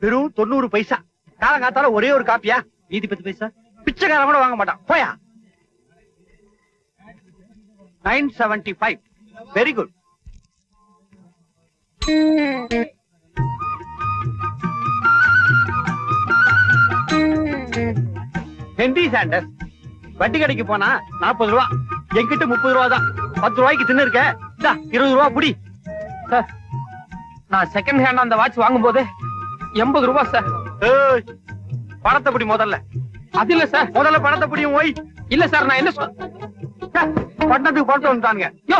வெறும் 90 பைசா. காலங்காத்தால ஒரே ஒரு காப்பியா? மீதி 10 பைசா பிச்சைக்காரன் கூட வாங்க மாட்டான். போயா. 975. Very good. Henry Sanders. வட்டி கடைக்கு போனா 40 ரூபா, என்கிட்ட 30 ரூபா தான். 10 ரூபாய்க்கு தின்னு இருக்க. 20 ரூபா புடி. சார், நான் செகண்ட் ஹேண்ட் அந்த வாட்ச் வாங்கும் போது 80 ரூபாய் சார். பணத்தை பிடி முதல்ல. அது இல்ல சார். முதல்ல பணத்தை பிடியும். ஓய். இல்ல சார், நான் என்ன பட்டணத்துக்கு போட்டு வந்துட்டாங்க. யோ,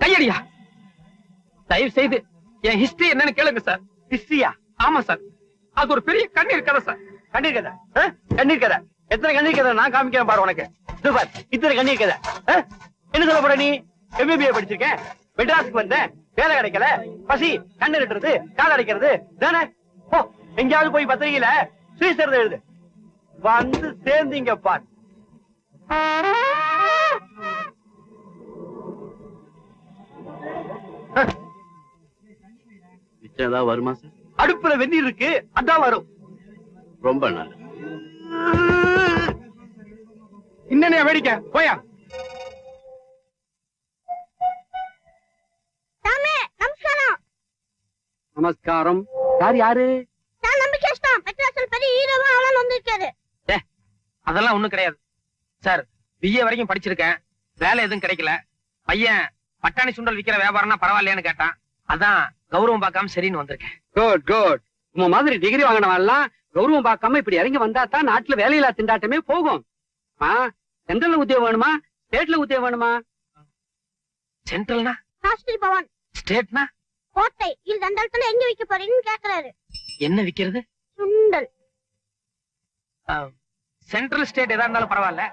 கையடியா. தயவு செய்து என் ஹிஸ்டரி என்னன்னு கேளுங்க சார். ஹிஸ்டரியா? ஆமா சார், அது ஒரு பெரிய கண்ணீர் கதை சார். கண்ணீர் கதை? கண்ணீர் கதை? எத்தனை கண்ணீர் கதை நான் காமிக்கிறேன் பாரு உனக்கு. சூப்பர். இத்தனை கண்ணீர் கதை. என்ன சொல்ல போற நீ? MBA படிச்சிருக்கேன், மெட்ராஸுக்கு வந்தேன், வேலை கிடைக்கல, பசி, கண்ணு நட்டுறது, கால் அடைக்கிறது தானே. போ, எங்கேயாவது போய் பத்திரிகையில ஸ்ரீசரத எழுது. வந்து சேர்ந்தீங்க பார். ஏதாவது வருமா சார்? அடுப்புல வெந்நீர் இருக்கு, அதான் வரும். ரொம்ப நல்லது. இன்னனே வேடிக்கை. போயா. நமஸ்காரம். யார் யாரு? அதெல்லாம் ஒண்ணும் கிடையாது சார். BA வரைக்கும் படிச்சிருக்கேன், வேலை எதுவும் கிடைக்கல. பையன் பட்டாணி சுண்டல் விக்கிற வியாபாரம்னா பரவாயில்லையான்னு கேட்டான். அதான் கௌரவம் பார்க்காம சரின்னு வந்திருக்கேன். Good good. உங்க மாதிரி டிகிரி வாங்கினவெல்லாம் கௌரவம் பார்க்காம இப்படி இறங்கி வந்தா தான் நாட்டுல வேலையில்லா திண்டாட்டமே போகும். சென்ட்ரல்ல உத்தியோகம் வேணுமா, ஸ்டேட்ல உத்தியோகம் வேணுமா? சென்ட்ரல்னா சாஸ்திரி பவன், ஸ்டேட்னா கோட்டை. இது அந்த இடத்துல எங்க விக்க போறீங்கன்னு கேக்குறாரு. என்ன விக்கிறது? சுண்டல். சென்ட்ரல் ஸ்டேட் எதா இருந்தாலும் பரவாயில்ல,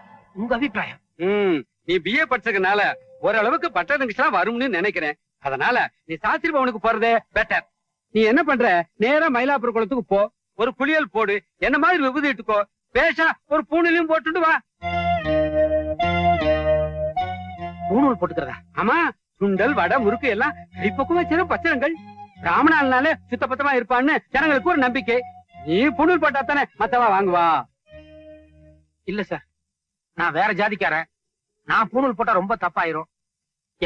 உங்க அபிப்பிராயம்? நீ BA படிச்சதுனால ஓரளவுக்கு பட்டணம் வரும்னு நினைக்கிறேன். அதனால நீ சாஸ்திரி பவனுக்கு போறதே பெட்டர். நீ என்ன பண்ற, நேரா மயிலாப்பூர் குளத்துக்கு போ, ஒரு குளியல் போடு, என்ன மாதிரி விபூதி இட்டுக்கோ, பேஷா ஒரு பூணிலையும் போட்டுட்டு வா. பூணூல் போட்டுக்கிறதா? ஆமா, சுண்டல், வடை, முறுக்கு எல்லாம் கைப்பக்குவமா சின்ன பச்சனங்கள். ராமநாள்னாலே சுத்த பத்தமா இருப்பான்னு ஜனங்களுக்கு ஒரு நம்பிக்கை. நீ பூணூல் போட்டா தானே மத்தவா வாங்குவா. இல்ல சார், நான் வேற ஜாதிக்காரன். நான் பூணூல் போட்டா ரொம்ப தப்பாயிரும்.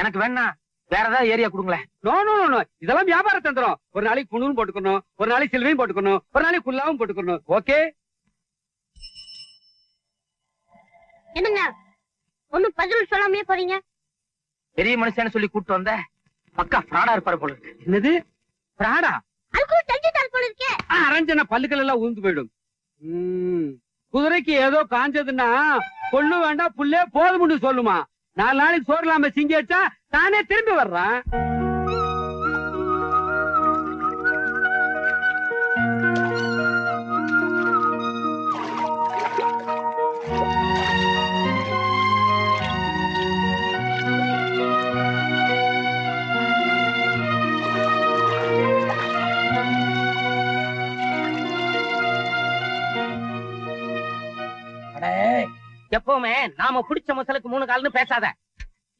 எனக்கு வேணா வேற ஏதாவது ஏரியா கொடுங்களேன். நோ நோ நோ, இதெல்லாம் வியாபார தந்திரம். ஒரு நாளைக்கு பூணூல் போட்டுக்கணும், ஒரு நாளைக்கு சில்வையும் போட்டுக்கணும், ஒரு நாளைக்கு குல்லாவும் போட்டுக்கணும். ஓகே? என்னங்க ஒண்ணும் பதில் சொல்லாமே போறீங்க? பெரிய மனுஷன்னு சொல்லி கூப்பிட்டு வந்த பக்கா ஃப்ராடா இருப்பாரு போல இருக்கு. என்னது பிராடா? அதுக்கு தெரிஞ்சுட்டால் போல இருக்கே. அரஞ்சனா பல்லுக்கள் எல்லாம் ஊந்து போயிடும். குதிரைக்கு ஏதோ காஞ்சதுன்னா கொள்ளு வேண்டாம் புல்லே போதும்னு சொல்லுமா. 4 நாளைக்கு சோறு இல்லாம சிங்கி வச்சா தானே திரும்பி வர்றான். எப்பவுமே நாம பிடிச்ச மசலுக்கு 3 கால்னு பேசாத.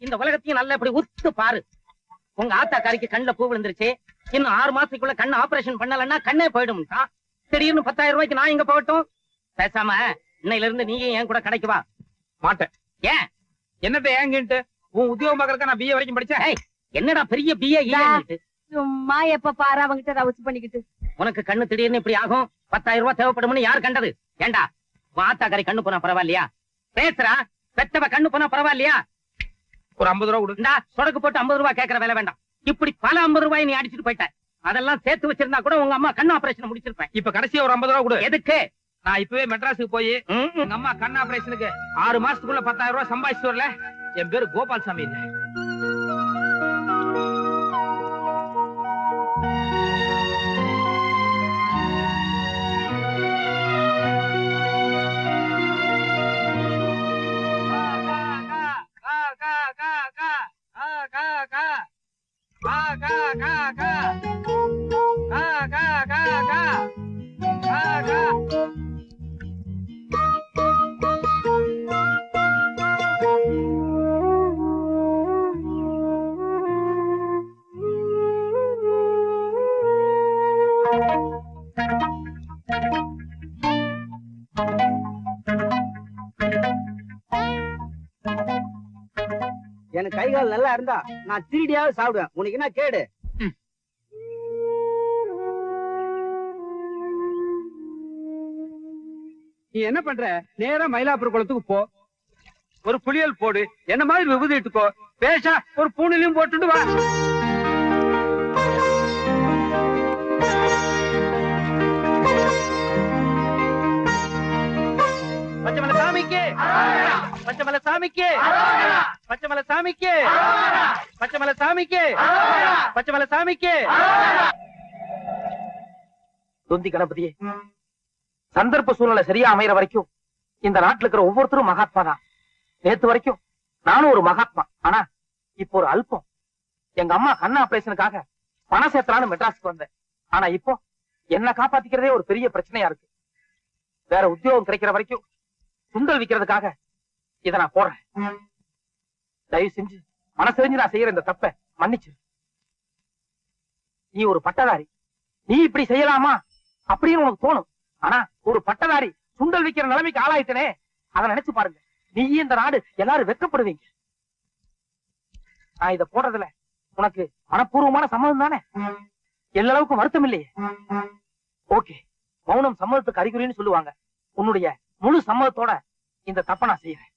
இந்த உலகத்தையும் நல்லா இப்படி உத்து பாரு. உங்க ஆத்தாக்காரிக்கு கண்ணுல பூ விழுந்துருச்சு. இன்னும் 6 மாசத்துக்குள்ள கண்ணு ஆபரேஷன் பண்ணலன்னா கண்ணே போயிடும்ட்டா. திடீர்னு 10,000 ரூபாய்க்கு நான் இங்க போகட்டும். பேசாம இன்னையில இருந்து நீயும் என் கூட கடைக்கு வா. மாட்டேன். ஏன்? என்னத்த ஏங்கிட்டு? உன் உத்தியோகம் பாக்குறதுக்கு நான் BA வரைக்கும் படிச்சேன். என்னடா பெரிய BA இல்ல? சும்மா எப்ப பாரு அவங்கிட்ட ரவுச்சு பண்ணிக்கிட்டு. உனக்கு கண்ணு திடீர்னு இப்படி ஆகும், 10,000 ரூபாய் தேவைப்படும்னு யார் கண்டது? ஏண்டா உன் ஆத்தாக்காரி கண்ணு போனா பரவாயில்லையா? பேசுறா, பெத்தவ கண்ணு போனா பரவாயில்லையா? ஒரு 50 ரூபா கொடு. சொடக்கு போட்டு 50 ரூபாய் கேட்கற வேலை வேண்டாம். இப்படி பல 50 ரூபாய் நீ அடிச்சுட்டு போயிட்ட. அதெல்லாம் சேர்த்து வச்சிருந்தா கூட உங்க அம்மா கண்ணு ஆபரேஷன் முடிச்சிருப்பேன். இப்ப கடைசியா ஒரு 50 ரூபா கொடு. எதுக்கு? நான் இப்பவே மெட்ராஸுக்கு போய் எங்க அம்மா கண் ஆபரேஷனுக்கு 6 மாசத்துக்குள்ள 10,000 ரூபாய் சம்பாதிச்சு வரல. என் பேரு கோபால் சாமி இல்ல. கால் நல்லா இருந்தா நான் திருடியாவது சாப்பிடுவேன். உனக்கு என்ன கேடு? நீ என்ன பண்ற? நேரா மயிலாப்பூர் குளத்துக்கு போ, ஒரு புளியல் போடு, என்ன மாதிரி விபூதி இட்டுக்கோ, பேஷா ஒரு பூணிலையும் போட்டுட்டு வா. பச்சைமலை சாமிக்கு, பச்சைமலை சாமிக்கு, பச்சைமலை சாமிக்கு, பச்சைமலை சாமிக்கு, பச்சைமலை சாமிக்கு. தொந்தி கணபதியே, சந்தர்ப்ப சூழ்நிலை சரியா அமைகிற வரைக்கும் இந்த நாட்டுல இருக்கிற ஒவ்வொருத்தரும் மகாத்மா தான். நேத்து வரைக்கும் நானும் ஒரு மகாத்மா. ஆனா இப்போ ஒரு அல்பம். எங்க அம்மா கண்ண ஆபரேஷனுக்காக பணம் சேர்த்தலான்னு மெட்ராஸுக்கு வந்தேன். ஆனா இப்போ என்ன காப்பாத்திக்கிறதே ஒரு பெரிய பிரச்சனையா இருக்கு. வேற உத்தியோகம் கிடைக்கிற வரைக்கும் சுண்டல் விக்கிறதுக்காக இதை நான் போடுறேன். தயவு செஞ்சு மனசெறிஞ்சு நான் செய்யற இந்த தப்ப மன்னிச்சு. நீ ஒரு பட்டதாரி, நீ இப்படி செய்யலாமா அப்படின்னு உனக்கு தோணும். ஆனா ஒரு பட்டதாரி சுண்டல் விக்கிற நிலைமைக்கு ஆளாயிட்டனே, அதை நினைச்சு பாருங்க. நீ இந்த நாடு எல்லாரும் வெட்கப்படுவீங்க. நான் இதை போடுறதுல உனக்கு மனப்பூர்வமான சம்மதம் தானே? எல்லாளவுக்கும் வருத்தம் இல்லையே? ஓகே, மௌனம் சம்மதத்துக்கு அறிகுறின்னு சொல்லுவாங்க. உன்னுடைய முழு சம்மதத்தோட இந்த தப்ப நான் செய்யறேன்.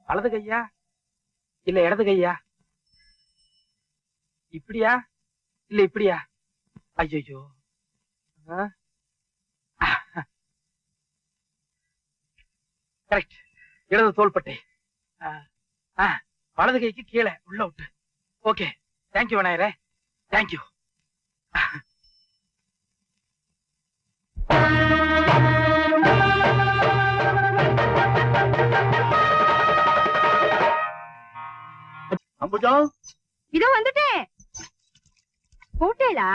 வலது கையா இல்ல இடது கையா? இப்படியா இல்ல இப்படியா? ஐயோ, கரெக்ட், இடது தோள்பட்டை. வலது கைக்கு கீழே உள்ள விட்டு. ஓகே, தேங்க்யூ விநாயகரே, தேங்க்யூ. அம்புஜா, இதோ வந்துட்டேன். கூட்டேலா?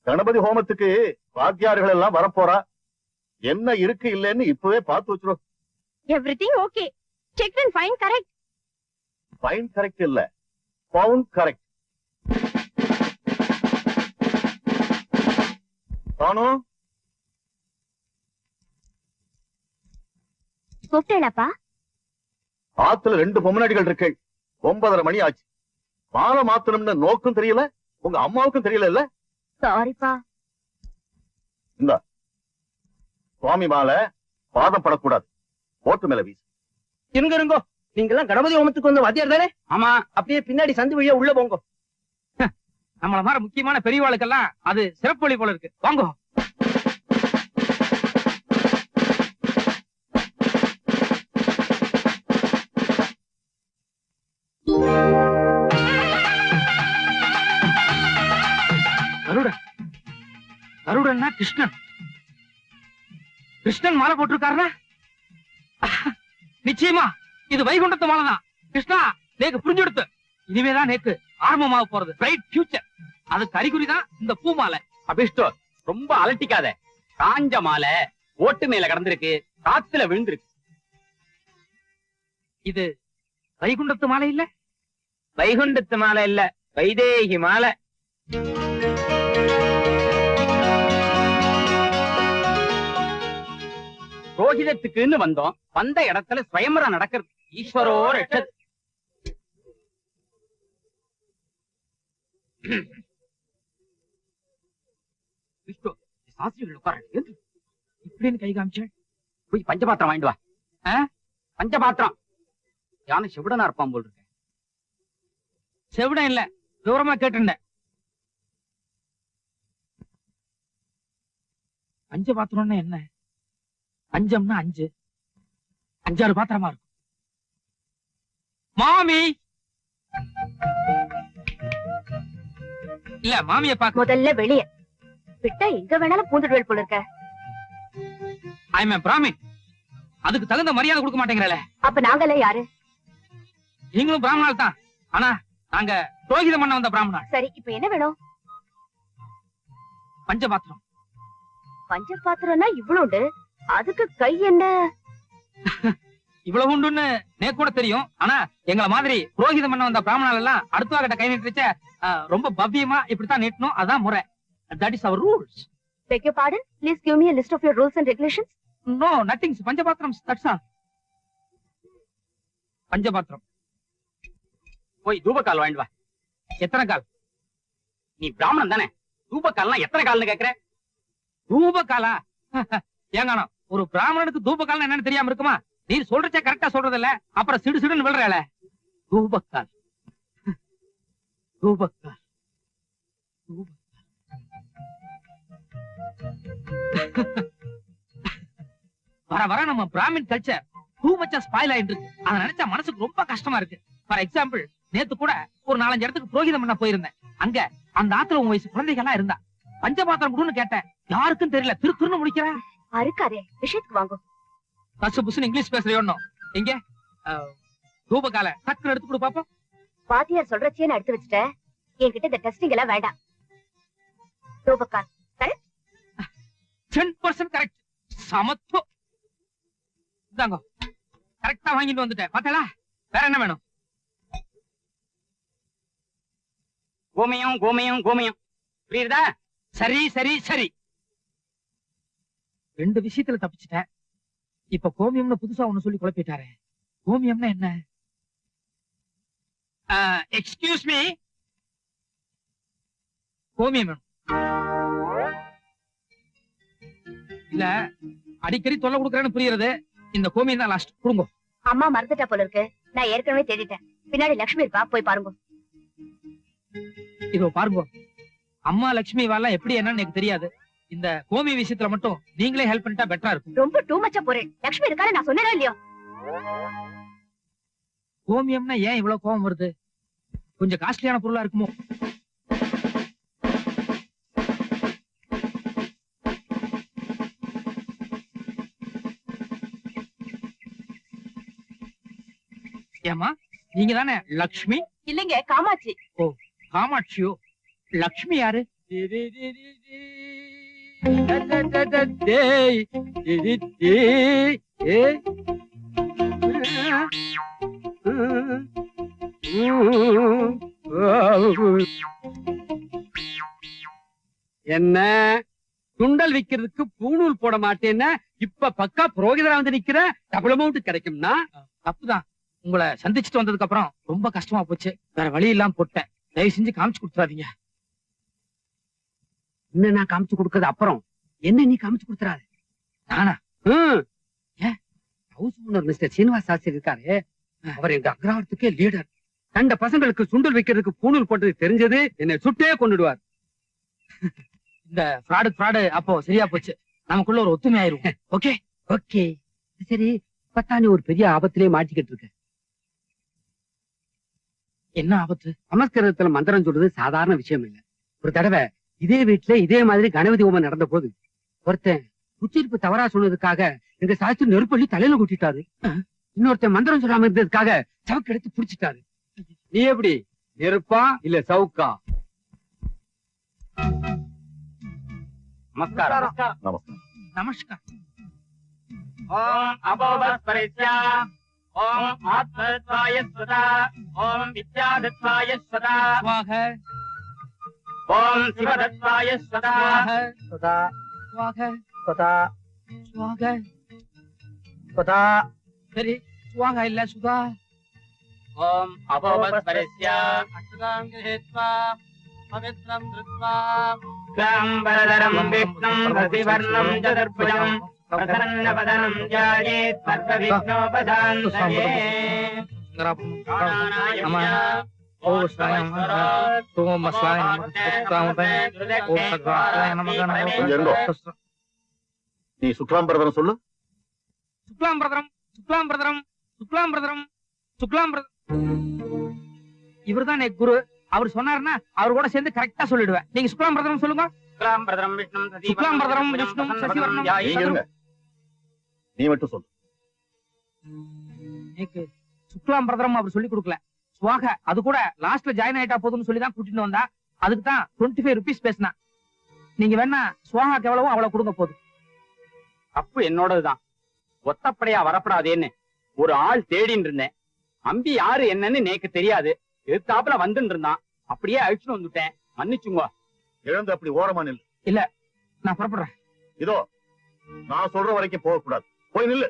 கணபதி ஹோமத்துக்கு வாத்தியார்கள் எல்லாம் வரப்போறா. என்ன இருக்கு இல்லன்னு இப்பவே பார்த்து வச்சிரும். Everything okay. Check and fine correct. Fine correct இல்ல, பவுண்ட் கரெக்ட். தானு, கூட்டேலாப்பா? ஆத்துல 2 பொம்மநாடிகள் இருக்கு. 9:30 மணி ஆச்சு. மாலை மாத்தணும்னு நோக்கும் தெரியல, உங்க அம்மாவுக்கும் தெரியல. இல்ல சாரிப்பா. சுவாமி மாலை பாதம் படக்கூடாது, ஓட்டு மேல வீசு. இருங்கோ, நீங்க எல்லாம் கணபதி ஹோமத்துக்கு வந்த வாத்தியார் தானே? ஆமா, அப்படியே பின்னாடி சந்து வழியா உள்ள போங்க. நம்மள மாதிரி முக்கியமான பெரியவாளுக்கெல்லாம் அது சிறப்பு வழி போல இருக்கு. வாங்கோ. கருடன், கருடன்னா கிருஷ்ணன். கிருஷ்ணன் மாலை போட்டிருக்காருன்னா நிச்சயமா இது வைகுண்டத்து மாலை தான். கிருஷ்ணா, நேக்கு புரிஞ்சுடுத்து. இனிமேதான் நேக்கு ஆரம்பமாக போறது. Bright future. அதுக்கு அறிகுறி தான் இந்த பூ மாலை. அபிஷ்டோ, ரொம்ப அலட்டிக்காத. காஞ்ச மாலை ஓட்டு மேல கடந்திருக்கு, காத்துல விழுந்திருக்கு. இது வைகுண்டத்து மாலை இல்ல? வைகுண்டத்து மாலை இல்ல, வைதேகி மாலை. ரோஹிதத்துக்குன்னு வந்தோம். வந்த இடத்துல ஸ்வயம்பரம் நடக்கிறது. ஈஸ்வரோ ரட்சத். சாஸ்திரிகள் உட்கார இப்படின்னு கை காமிச்சேன். போய் பஞ்சபாத்திரம் வாங்கிட்டு வா. பஞ்சபாத்திரம். யானை செவிடனா இருப்பான் போல் இருக்கு. செவிடம் இல்ல, தூரமா கேட்டுண்டேன். பஞ்ச பாத்திரம்னா என்ன? பஞ்சம்னா 5, 5-6 பாத்திரமா இருக்கும். மாமி இல்ல, மாமிய பாக்க. முதல்ல வெளிய விட்டா எங்க வேணாலும் பூந்துடுவேல் போல இருக்க. I am Brahmin. அதுக்கு தகுந்த மரியாதை கொடுக்க மாட்டேங்கிறல. அப்ப நாங்கெல்லாம் யாரு? நீங்களும் பிராமணால் தான். ஆனா நாங்க புரோகிதம் பண்ண வந்த பிராமணால். சரி, இப்ப என்ன வேணும்? பஞ்ச பாத்திரம். பஞ்ச பாத்திரம்னா இவ்வளவுண்டு, அதுக்கு கை என்ன? இவ்வளவு உண்டுன்னு நேக்கு கூட தெரியும். ஆனா எங்களை மாதிரி புரோகிதம் பண்ண வந்த பிராமணால் எல்லாம் அடுத்தவா கிட்ட கை நீட்டுச்ச ரொம்ப பவ்யமா இப்படித்தான் நீட்டணும். அதான் முறை. That is our rules. Beg your pardon? Please give me a list of your rules and regulations. No, nothing. பஞ்சபாத்திரம், that's all. பஞ்சபாத்திரம். போய் தூபக்கால் வாங்கிட்டு வா. எத்தனை கால்? நீ பிராமணன் தானே, தூபக்கால்னா எத்தனை கால்னு கேக்குற? தூபகாலா? ஏங்கானோ ஒரு பிராமணனுக்கு தூபகாலம் என்னன்னு தெரியாம இருக்குமா? நீ சொல்றச்சே கரெக்டா சொல்றது இல்ல, அப்புறம் சிடு சிடுன்னு விழுறாள. தூபக்கால் தூபக்கால் வர வர நம்ம பிராமின் கல்ச்சர் டூ மச்சா ஸ்பாயில் ஆயிட்டு இருக்கு. அதை நினைச்சா மனசுக்கு ரொம்ப கஷ்டமா இருக்கு. ஃபார் எக்ஸாம்பிள், நேத்து கூட ஒரு 4-5 இடத்துக்கு புரோகிதம் பண்ண போயிருந்தேன். அங்க அந்த ஆத்துல உன் வயசு குழந்தைகள்லாம் இருந்தா. பஞ்சபாத்திரம் கொடுன்னு கேட்டேன், யாருக்கும் தெரியல. திருன்னு முடிக்கிறேன். அறுக்காதே, விஷயத்துக்கு வாங்க. பசு புசுன்னு இங்கிலீஷ் பேசுறியோன்னு. எங்க தூபகால டக்குனு எடுத்து கொடு பாப்போம். வாத்தியார் சொல்றச்சே நான் எடுத்து வச்சுட்டேன். என்கிட்ட இந்த டெஸ்டிங் எல்லாம் வேண்டாம். ரூபக்கால் 10% கரெக்ட். சமத்து. இந்தாங்க, கரெக்டா வாங்கிட்டு வந்துட்டேன். பாத்தீங்களா? வேற என்ன வேணும்? கோமியம் கோமியம் கோமியம். புரியுதா? சரி சரி சரி. 2 விஷயத்துல தப்பிச்சிட்டேன். இப்ப கோமியம்னு புதுசா ஒண்ணு சொல்லி குழப்பிட்டாரு. கோமியம்னா என்ன? எக்ஸ்கியூஸ் மீ, கோமியம் வேணும். இல்ல, அடிக்கடி தொல்லை கொடுக்கறேன்னு புரியுறது. இந்த கோமியம் தான் லாஸ்ட். கொடுங்க. அம்மா மறந்துட்டா போல இருக்கு. நான் ஏற்கனவே தேடிட்டேன். பின்னாடி லட்சுமி இருக்கா, போய் பாருங்க. இதோ பாருங்க, அம்மா லட்சுமி வாலாம் எப்படி என்னன்னு எனக்கு தெரியாது. இந்த கோமிய விஷயத்துல மட்டும் நீங்களே ஹெல்ப் பண்ணிட்டா பெட்டரா இருக்கும். ரொம்ப டூ மச்சா போறேன். லட்சுமி இருக்காரு, நான் சொன்னேனா இல்லையோ? கோமியம்னா ஏன் இவ்வளவு கோவம் வருது? கொஞ்சம் காஸ்ட்லியான பொருளா இருக்குமோ? ஏமா, நீங்க தானே லக்ஷ்மி? இல்லைங்க, காமாட்சி. காமாட்சியோ? லக்ஷ்மி யாரு? என்ன சுண்டல் விக்கிறதுக்கு பூணூல் போட மாட்டேன்னா இப்ப பக்கா புரோகிதரா வந்து நிக்கிற, டபுள் அமௌண்ட் கிடைக்கும்னா? தப்புதான். உங்களை சந்திச்சுட்டு வந்ததுக்கு அப்புறம் ரொம்ப கஷ்டமா போச்சு. வேற வழி இல்லாம போட்டேன். தயவு செஞ்சு காமிச்சு கொடுத்துறாதீங்க. என்ன நான் காமிச்சு கொடுக்கறது அப்புறம், என்ன நீ காமிச்சு கொடுத்துறாரு? நானா? House owner mister Srinivas Sastri இருக்காரு, அவர் எங்க அக்ரஹாரத்துக்கே லீடர். கண்ட பசங்களுக்கு சுண்டல் வைக்கிறதுக்கு பூணூல் போட்டது தெரிஞ்சது என்னை சுட்டே கொண்டுடுவார். இந்த ஃப்ராடு அப்போ சரியா போச்சு. நமக்குள்ள ஒரு ஒத்துமை ஆயிரும். ஓகே ஓகே சரி. இப்பத்தான் நீ ஒரு பெரிய ஆபத்திலே மாட்டிக்கிட்டு இருக்க. என்ன ஆபத்து? சமஸ்கிருதத்துல மந்திரம் சொல்றது சாதாரண விஷயம் இல்ல. ஒரு தடவை இதே வீட்டுல இதே மாதிரி கணபதி ஹோமம் நடந்த போது ஒருத்தன் உச்சரிப்பு தவறா சொன்னதுக்காக எங்க சாஸ்திரி நெருப்பள்ளி தலையில கூட்டிட்டாரு. இன்னொருத்தன் மந்திரம் சொல்லாம இருந்ததுக்காக சவுக்கு எடுத்து புடிச்சிட்டாரு. நீ எப்படி, நெருப்பா இல்ல சவுக்கா? நமஸ்காரம். நமஸ்காரம். ஓம் அபோபஸ்பரித்யா, ஓம் ஆத்மத்வாய ஸ்வதா, ஓம் வித்யாதத்வாய ஸ்வதா, ஸ்வாஹ ஓம் சிவதத்வாய ஸ்வதா, ஸ்வதா ஸ்வாஹ ஸ்வதா ஸ்வாஹ. ஸ்வதா. சரி, ஸ்வாஹ இல்ல சுதா. ஓம் அபோபஸ்பரித்யா, அக்ஷதாம் கிரஹித்வா பவித்ரம் த்ருத்வா க்லாம்பரதரம் விஷ்ணும் ரதிவர்ணம் சதுர்புஜம் பிரசன்னவதனம் ஜாயேத் சர்வவிக்னோபசாந்தயே. நீ சுக்லாம் பிரதரம் சொல்லு. சுக்லாம் பிரதரம் சுக்லாம் பிரதரம் சுக்லாம் பிரதரம் சுக்லாம் பிரதரம். இவர்தான் என் குரு. அவர் சொன்னாருன்னா அவர் கூட சேர்ந்து கரெக்டா சொல்லிடுவேன். நீங்க சுக்லாம் பிரதரம் சொல்லுங்க. க்லாம்பரதரம் விஷ்ணும் சுக்லாம் பிரதரம் விஷ்ணும் சசிவர்ணம். நீங்க இருங்க, நீ மட்டும் சொல்லு. எனக்கு சுக்லாம் பிரதரம் அவர் சொல்லி கொடுக்கல. சுவாக அது கூட லாஸ்ட்ல ஜாயின் ஆயிட்டா போதும்னு சொல்லி தான் கூட்டிட்டு வந்தா. அதுக்கு தான் 25 rupees பேசினா. நீங்க வேணா சுவாகாக்கு எவ்வளவோ அவ்வளவு கொடுங்க போதும். தப்பு என்னோடதுதான். ஒத்தப்படையா வரப்படாதேன்னு ஒரு ஆள் தேடின்னு இருந்தேன். அம்பி யாரு என்னன்னு எனக்கு தெரியாது. எதிர்த்தாப்புல வந்துட்டு இருந்தான். அப்படியே அழிச்சுட்டு வந்துட்டேன். மன்னிச்சுங்க. எழுந்து அப்படி ஓரமா நில்லு. நான் புறப்படுறேன். இதோ நான் சொல்ற வரைக்கும் போக கூடாது. போய் நில்லு.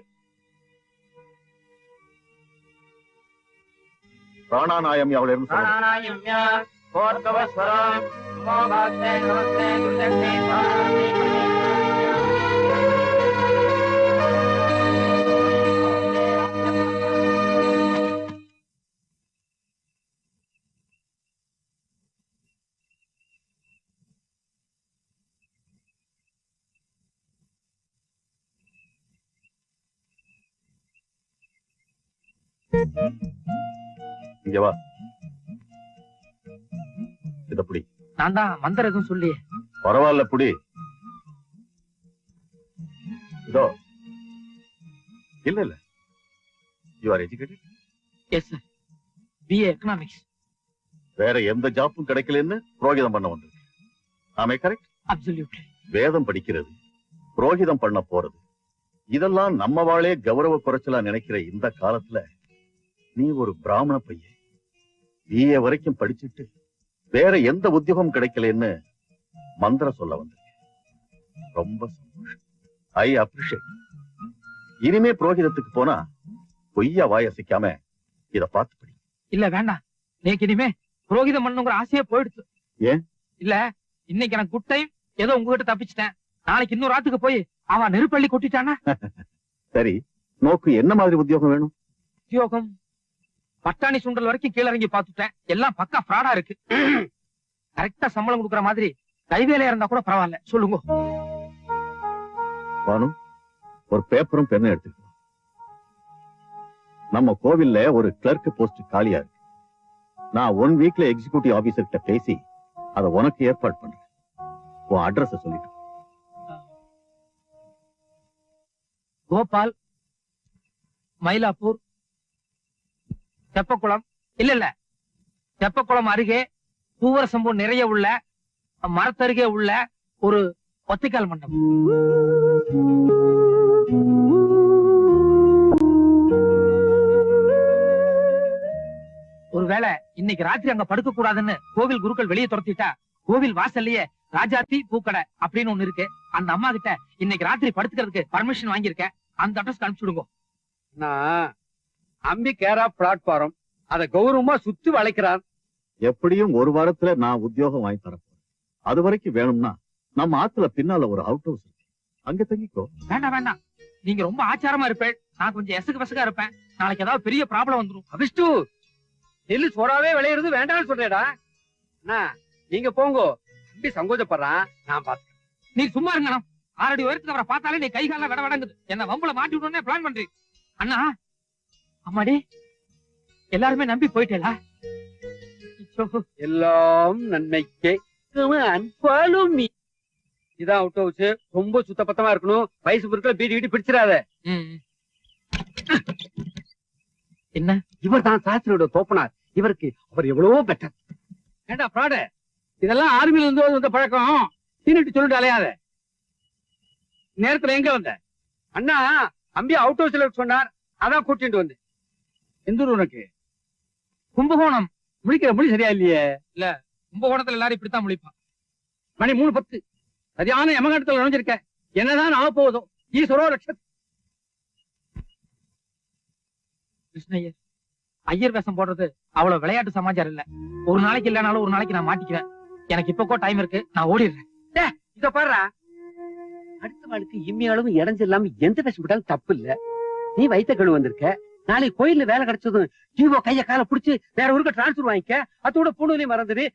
பிராணாநாயம்யாவில இருந்து சொல்லணும். பிராணாயாம்யா கோர்க்கவஸ்வரம் நமோ பாக்தே நமஸ்தே குருதக்ஷே இங்க வா. இத புடி. நான் தான் மந்திரம் எதுவும் சொல்லி. பரவாயில்ல புடி. இதோ. இல்ல இல்ல. You are educated? Yes sir, BA economics. வேற எந்த ஜாப்பும் கிடைக்கலன்னு புரோகிதம் பண்ண வந்திருக்கு. ஆமே கரெக்ட்? அப்சல்யூட்லி. வேதம் படிக்கிறது, புரோகிதம் பண்ண போறது, இதெல்லாம் நம்ம வாளே கௌரவ குறைச்சலா நினைக்கிற இந்த காலத்துல நீ ஒரு பிராமண பையன் பிஏ வரைக்கும் படிச்சுட்டு வேற எந்த உத்தியோகம் கிடைக்கலன்னு மந்திரம் சொல்ல வந்திருக்கேன். ரொம்ப சந்தோஷம். I appreciate. இனிமே புரோகிதத்துக்கு போனா பொய்யா வாயசிக்காம இத பார்த்து படி. இல்ல வேண்டாம், நேக்கு இனிமே புரோகிதம் பண்ணுங்கிற ஆசையே போயிடுச்சு. ஏன்? இல்ல, இன்னைக்கு எனக்கு குட் டைம், ஏதோ உங்ககிட்ட தப்பிச்சிட்டேன். நாளைக்கு இன்னொரு ஆத்துக்கு போய் அவன் நெருப்பள்ளி கொட்டிட்டானா? சரி, நோக்கு என்ன மாதிரி உத்தியோகம் வேணும்? உத்தியோகம் பட்டாணி சுண்டல் வரைக்கும் கீழ இறங்கி பாத்துட்டேன். எல்லாம் பக்கா ஃப்ராடா இருக்கு. கரெக்டா சம்பளம் கொடுக்கற மாதிரி கைவேலையா இருந்தா கூட பரவாயில்ல, சொல்லுங்க. வானு, ஒரு பேப்பரும் பெண்ணும் எடுத்துக்கோ. நம்ம கோவில்ல ஒரு கிளர்க் போஸ்ட் காலியா இருக்கு. நான் 1 வீக்ல எக்ஸிகியூட்டிவ் ஆபீசர் கிட்ட பேசி அதை உனக்கு ஏற்பாடு பண்றேன். உன் அட்ரஸ் சொல்லிட்டு. கோபால், மயிலாப்பூர், தெப்பக்குளம். இல்ல, தெப்பக்குளம் அருகே பூவரசம்பூ நிறைய உள்ள மரத்தருகே உள்ள ஒரு ஒத்திக்கால் மண்டபம். ஒருவேளை இன்னைக்கு ராத்திரி அங்க படுக்க கூடாதுன்னு கோவில் குருக்கள் வெளியே துரத்திட்டா, கோவில் வாசல்லையே ராஜாத்தி பூக்கடை அப்படின்னு ஒண்ணு இருக்கு. அந்த அம்மா கிட்ட இன்னைக்கு ராத்திரி படுத்துக்கிறதுக்கு பர்மிஷன் வாங்கியிருக்கேன். அந்த அட்ரஸ் அனுப்பிச்சுடுங்க. நான் அம்பி கேரா பிளாட்ஃபார்ம் அத கௌரவமா சுத்தி வளைக்கிறான். எப்படியும் ஒரு வாரத்துல நான் உத்தியோகம் வாங்கி தரப்போறேன். அது வரைக்கும் வேணும்னா நம்ம ஆத்துல பின்னால ஒரு அவுட் ஹவுஸ் இருக்கு, அங்க தங்கிக்கோ. வேண்டாம் வேண்டாம், நீங்க ரொம்ப ஆச்சாரமா இருப்பேன், நான் கொஞ்சம் எசகு பசகா இருப்பேன். நாளைக்கு ஏதாவது பெரிய ப்ராப்ளம் வந்துடும். அபிஷ்டு, நெல்லு சோறாவே விளையிறது வேண்டாம்னு சொல்றேடா. அண்ணா நீங்க போங்க, அம்பி சங்கோஜப்படுறான், நான் பாத்துக்கிறேன். நீ சும்மா இருங்கண்ணா. 6 அடி உயரத்துக்கு அவரை பார்த்தாலே நீ கை கால விடங்குது. என்ன வம்புல மாட்டி விடணும்னே பிளான் பண்றீங்க. அண்ணா, அம்மாடி, எல்லாருமே நம்பி போயிட்டேலா? எல்லாம் நன்மைக்கே. அன்பாலும் நீ இதான் அவுட் ஹவுஸ். ரொம்ப சுத்த பத்தமா இருக்கணும். வயசு பொருட்களை பீடி வீடி பிடிச்சிடாத. என்ன? இவர் தான் சாஸ்திரியோட தோப்பனார். இவருக்கு அவர் எவ்வளவோ பெட்டர். ஏண்டா பிராடு, இதெல்லாம் ஆர்மியில இருந்து வந்த பழக்கம். சீனிட்டு சொல்லிட்டு அலையாத. நேரத்துல எங்க வந்த? அண்ணா அம்பி அவுட் ஹவுஸ்ல சொன்னார், அதான் கூட்டிட்டு வந்து. எந்த ஊர் உனக்கு? கும்பகோணம். முடிக்கிற முடி சரியா இல்லையே. கும்பகோணத்துல எல்லாரும் இப்படித்தான் முழிப்பான். மணி 3:10. சரியான யமகண்டத்துல நுழைஞ்சிருக்க. என்னதான் ஆக போவதோ. ஈஸ்வரோ லட்சம். கிருஷ்ணய்யர், ஐயர் வேஷம் போடுறது அவ்வளவு விளையாட்டு சமாச்சாரம் இல்ல. ஒரு நாளைக்கு இல்லனாலும் ஒரு நாளைக்கு நான் மாட்டிக்குவேன். எனக்கு இப்போக்கோ டைம் இருக்கு, நான் ஓடிடுறேன். இத பாரு, அடுத்த வாழ்க்கை இம்மி அளவு இடைஞ்சில்லாம எந்த வேஷம் போட்டாலும் தப்பு இல்ல. நீ வயித்த கழுவு வந்திருக்க. நாளைக்கு கோயில்ல வேலை கிடைச்சதும் ஜீவோ கைய கால புடிச்சு வேற ஊருக்கு டிரான்ஸ்பர் வாங்கிக்க. அதோட பொண்ணுலையும் மறந்துடு.